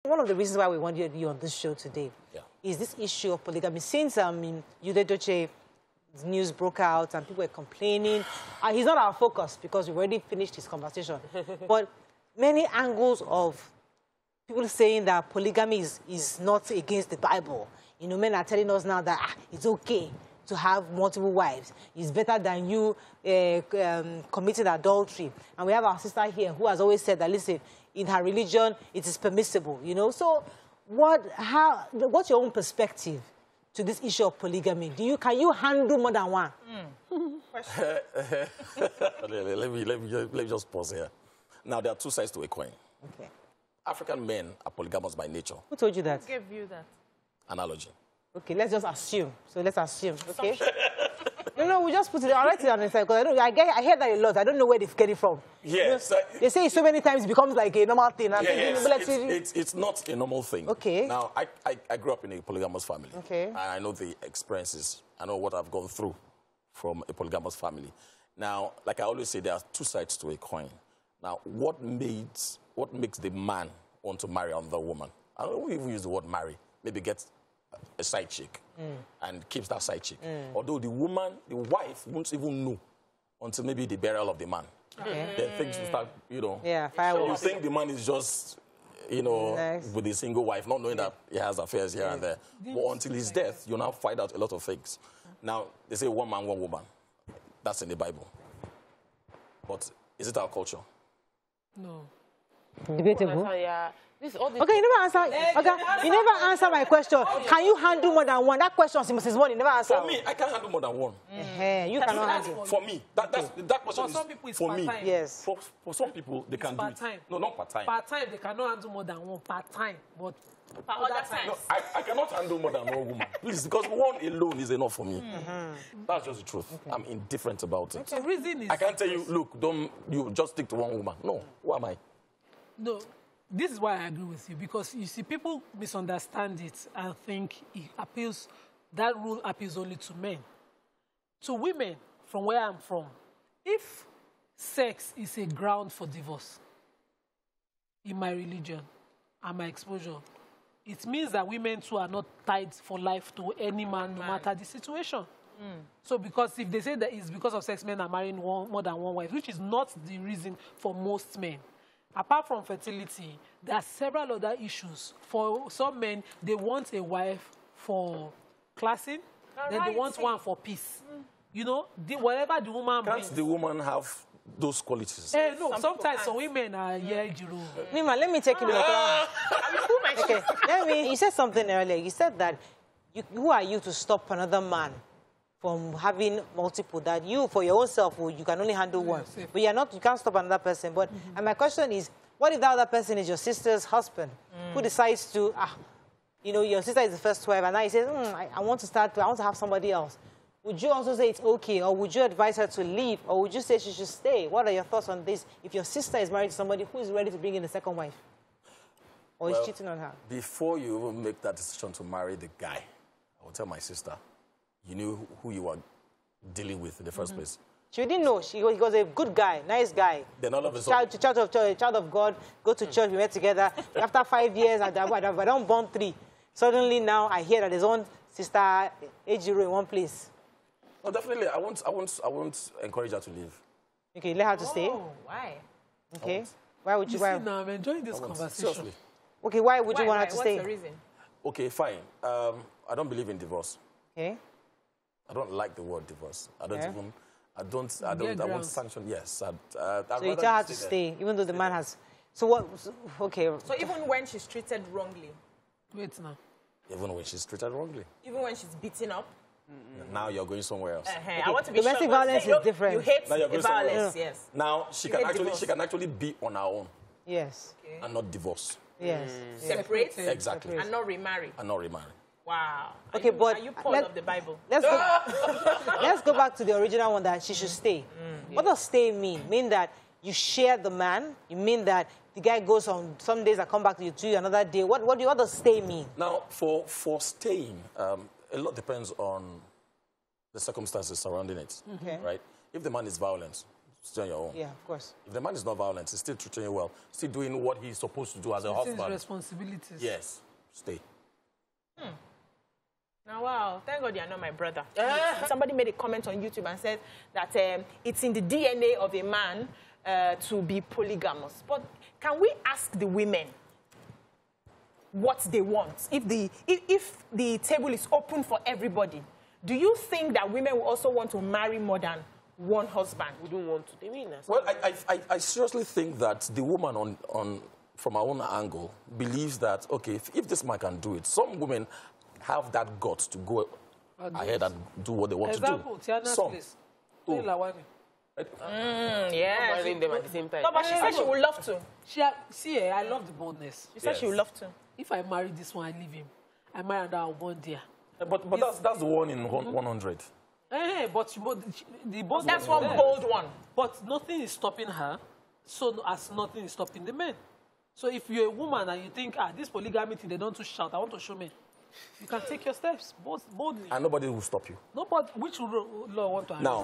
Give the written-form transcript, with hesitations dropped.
One of the reasons why we wanted you on this show today is this issue of polygamy. Since Jude news broke out and people were complaining, he's not our focus because we've already finished his conversation. But many angles of people saying that polygamy is not against the Bible. You know, men are telling us now that it's okay to have multiple wives. It's better than you committing adultery. And we have our sister here who has always said that, listen, in her religion, it is permissible, you know. So what's your own perspective to this issue of polygamy? Can you handle more than one? let me just pause here. Now, there are two sides to a coin. Okay. African men are polygamous by nature. Who told you that? Who gave you that? Analogy. Okay, let's just assume. So let's assume, okay? No, we just put it. I'll write it on the side because I hear that a lot. I don't know where they get it from. Yes. They say it so many times it becomes like a normal thing. It's not a normal thing. Okay. Now, I grew up in a polygamous family. Okay. And I know the experiences. I know what I've gone through from a polygamous family. Now, like I always say, there are two sides to a coin. Now, what makes the man want to marry another woman? I don't even use the word marry. Maybe get a side chick and keeps that side chick. Although the wife won't even know until maybe the burial of the man. Okay. Then things will start, you know. Yeah, fireworks. You think the man is just, you know, with a single wife, not knowing that he has affairs here and there. But until his death, you now find out a lot of things. Now, they say one man, one woman. That's in the Bible. But is it our culture? No. Debatable. Okay, you never answer. Okay, you never answer my question. Can you handle more than one? That question, Mrs. One, you never answer. For me, I can't handle more than one. You cannot handle. For me, that question for some people, it's for me. part-time. Yes. For some people, they can do it. No, not part-time. Part-time, they cannot handle more than one. Part-time, but other times. No, I cannot handle more than one woman. Please, because one alone is enough for me. That's just the truth. Okay. I'm indifferent about it. The reason is... I can't tell you, look, you just stick to one woman. No, who am I? No, this is why I agree with you, because you see, people misunderstand it and think that rule appeals only to men. To women, from where I'm from, if sex is a ground for divorce, in my religion and my exposure, it means that women too are not tied for life to any man, no matter the situation. So because if they say that it's because of sex, men are marrying more than one wife, which is not the reason for most men. Apart from fertility, there are several other issues. For some men, they want a wife for classing, then they want one for peace. You know, whatever the woman brings. Can't the woman have those qualities? No, sometimes some women are Nima, let me take you okay. You said something earlier. You said that who are you to stop another man from having multiple, that you, for your own self, you can only handle one. But you can't stop another person. But and my question is, what if that other person is your sister's husband, who decides to, you know, your sister is the first wife, and now he says, I want to have somebody else. Would you also say it's okay, or would you advise her to leave, or would you say she should stay? What are your thoughts on this? If your sister is married to somebody who is ready to bring in a second wife, or is cheating on her? Before you even make that decision to marry the guy, I will tell my sister, you knew who you were dealing with in the first place. She didn't know. He was a good guy, nice guy. Then all of a sudden... Child of God, go to church, we met together. After 5 years, I don't born 3. Suddenly now I hear that there's one sister, Ejiro, in one place. Oh, definitely. I won't encourage her to leave. Okay, let her to stay. Why? Okay. Why would you? Why? Now I'm enjoying this conversation. Seriously. Okay, why would you want her to stay? What's the reason? Okay, fine. I don't believe in divorce. Okay. I don't like the word divorce. I won't sanction. Yes. So you tell her to stay, even though the man has. So what? Okay. So even when she's treated wrongly. Wait now. Even when she's treated wrongly. Even when she's beaten up. Now you're going somewhere else. Okay. I want to be domestic violence is different. You hate violence, yes. Now she can actually be on her own. Yes. Okay. And not divorce. Yes. Separate. Exactly. And not remarry. Wow. Okay, are you Paul of the Bible? Let's go back to the original one that she should stay. What does stay mean? Mean that you share the man? You mean that the guy goes on some days and come back to you another day? What does stay mean? Now, for staying, a lot depends on the circumstances surrounding it. Okay. Right? If the man is violent, stay on your own. Yeah, of course. If the man is not violent, he's still treating you well, still doing what he's supposed to do as a husband. His responsibilities. Yes, stay. Now, wow, thank God you are not my brother. Somebody made a comment on YouTube and said that it's in the DNA of a man to be polygamous. But can we ask the women what they want? If the table is open for everybody, do you think that women will also want to marry more than one husband? We don't want to. They mean that. Well, I seriously think that the woman from our own angle believes that, okay, if this man can do it, some women have that guts to go ahead and do what they want to do. Tiana's place. Yeah. Marrying them at the same time. No, but she said she would love to. I love the boldness. She said she would love to. If I marry this one, I leave him. I marry another, I'll born there. But that's the one in 100. But the boldness. That's one bold one. But nothing is stopping her, so as nothing is stopping the men. So if you're a woman and you think, this polygamy thing, they don't to shout, I want to show men. You can take your steps boldly. And nobody will stop you. Nobody. Which law want to have? Now.